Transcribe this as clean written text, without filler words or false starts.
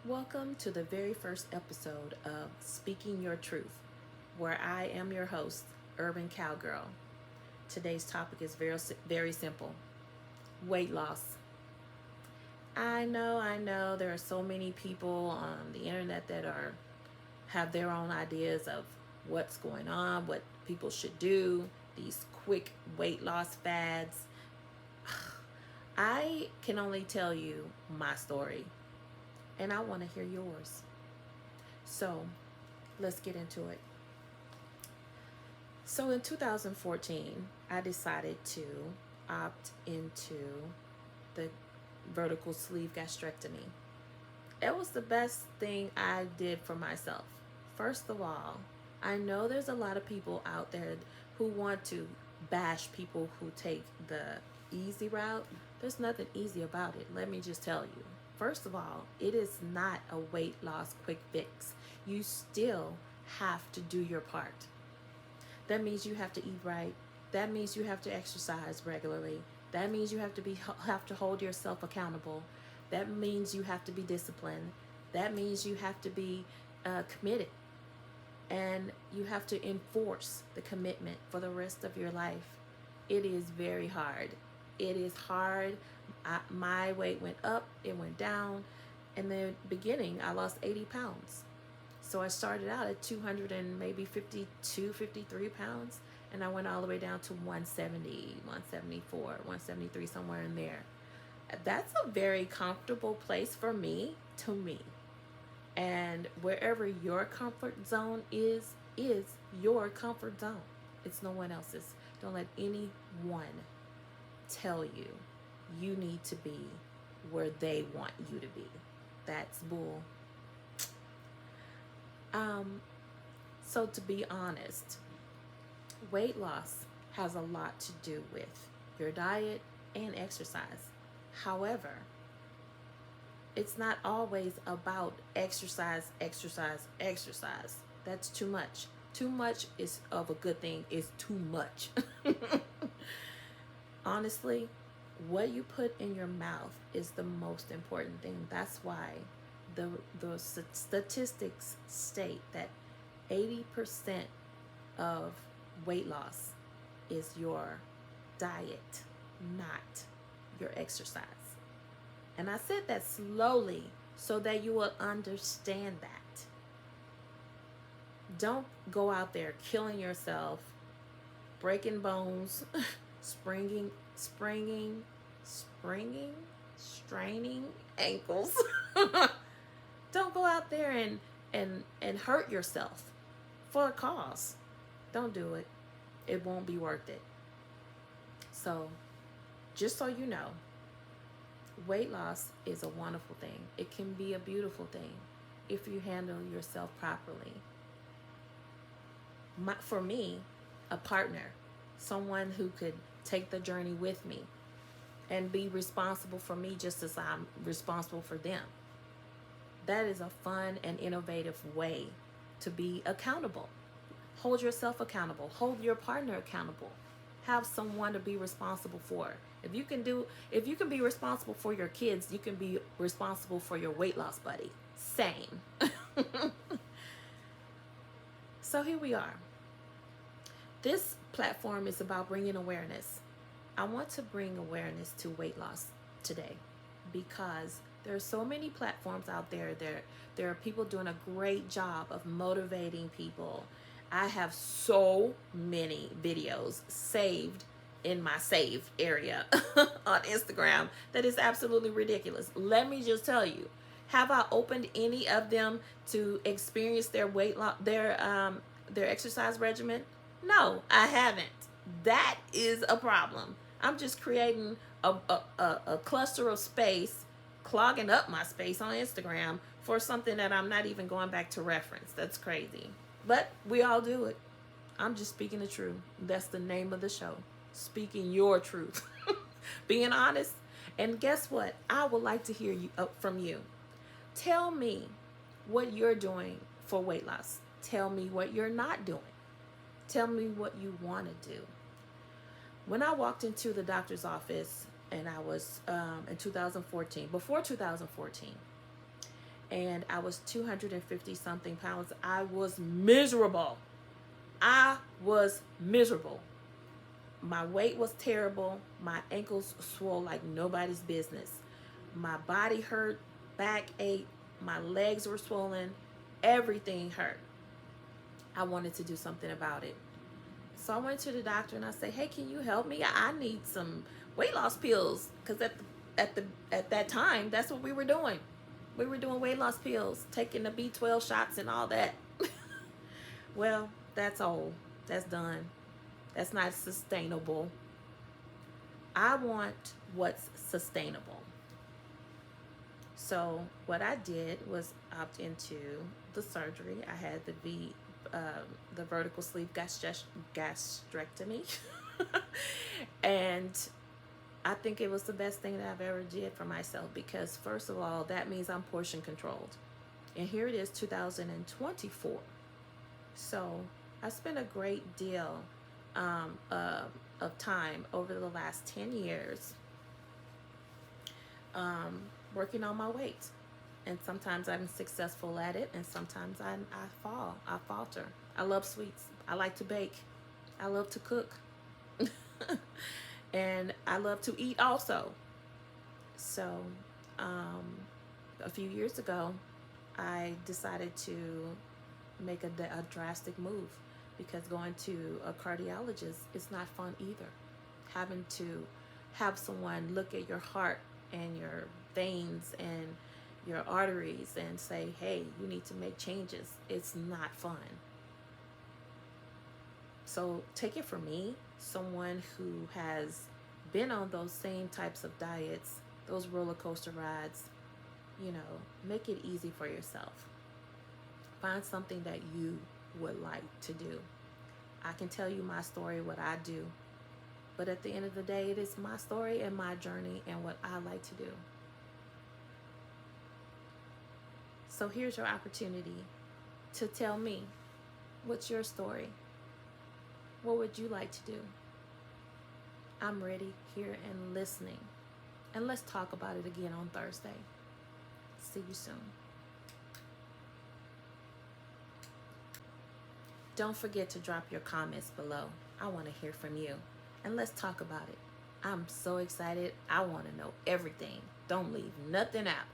Welcome to the very first episode of Speaking Your Truth, where I am your host, Urban Cowgirl. Today's topic is very simple: weight loss. I know, there are so many people on the internet that have their own ideas of what's going on, what people should do, these quick weight loss fads. I can only tell you my story, and I want to hear yours. So, let's get into it. So in 2014, I decided to opt into the vertical sleeve gastrectomy. It was the best thing I did for myself. First of all, I know there's a lot of people out there who want to bash people who take the easy route. There's nothing easy about it. Let me just tell you. First of all, it is not a weight loss quick fix. You still have to do your part. That means you have to eat right. That means you have to exercise regularly. That means you have to hold yourself accountable. That means you have to be disciplined. That means you have to be committed, and you have to enforce the commitment for the rest of your life. It is very hard. It is hard. My weight went up, it went down. In the beginning, I lost 80 pounds. So I started out at 200 and maybe 52, 53 pounds, and I went all the way down to 170, 174, 173, somewhere in there. That's a very comfortable place for me, to me. And wherever your comfort zone is your comfort zone. It's no one else's. Don't let anyone tell you you need to be where they want you to be. That's bull. So to be honest, weight loss has a lot to do with your diet and exercise. However, it's not always about exercise, exercise, exercise. That's too much. Too much is of a good thing is too much. Honestly, what you put in your mouth is the most important thing. That's why the statistics state that 80% of weight loss is your diet, not your exercise. And I said that slowly so that you will understand that. Don't go out there killing yourself, breaking bones, straining ankles. Don't go out there and hurt yourself for a cause. Don't do it. It won't be worth it. So, just so you know, weight loss is a wonderful thing. It can be a beautiful thing if you handle yourself properly. For me, a partner, someone who could take the journey with me and be responsible for me just as I'm responsible for them. That is a fun and innovative way to be accountable. Hold yourself accountable. Hold your partner accountable. Have someone to be responsible for. If you can be responsible for your kids, you can be responsible for your weight loss buddy. Same. So here we are. This platform is about bringing awareness. I want to bring awareness to weight loss today because there are so many platforms out there. There are people doing a great job of motivating people. I have so many videos saved in my saved area on Instagram that is absolutely ridiculous. Let me just tell you, have I opened any of them to experience their weight loss, their exercise regimen? No, I haven't. That is a problem. I'm just creating a cluster of space, clogging up my space on Instagram for something that I'm not even going back to reference. That's crazy. But we all do it. I'm just speaking the truth. That's the name of the show. Speaking your truth. Being honest. And guess what? I would like to hear from you. Tell me what you're doing for weight loss. Tell me what you're not doing. Tell me what you want to do. When I walked into the doctor's office, and I was in 2014, before 2014, and I was 250 something pounds. I was miserable. I was miserable. My weight was terrible. My ankles swole like nobody's business. My body hurt, back ached, my legs were swollen, everything hurt. I wanted to do something about it. So I went to the doctor and I said, "Hey, can you help me? I need some weight loss pills." Because at that time, that's what we were doing. We were doing weight loss pills, taking the B12 shots and all that. Well, that's old. That's done. That's not sustainable. I want what's sustainable. So what I did was opt into the surgery. I had the vertical sleeve gastrectomy, and I think it was the best thing that I've ever did for myself, because first of all, that means I'm portion controlled, and here it is, 2024. So I spent a great deal of time over the last 10 years working on my weight. And sometimes I'm successful at it, and sometimes I falter. I love sweets. I like to bake. I love to cook. And I love to eat also. So a few years ago, I decided to make a drastic move, because going to a cardiologist is not fun either. Having to have someone look at your heart and your veins and your arteries and say, "Hey, you need to make changes," it's not fun. So take it from me, someone who has been on those same types of diets, those roller coaster rides, make it easy for yourself. Find something that you would like to do. I can tell you my story, what I do, but at the end of the day, it is my story and my journey and what I like to do. So here's your opportunity to tell me, what's your story? What would you like to do? I'm ready, here, and listening. And let's talk about it again on Thursday. See you soon. Don't forget to drop your comments below. I want to hear from you. And let's talk about it. I'm so excited. I want to know everything. Don't leave nothing out.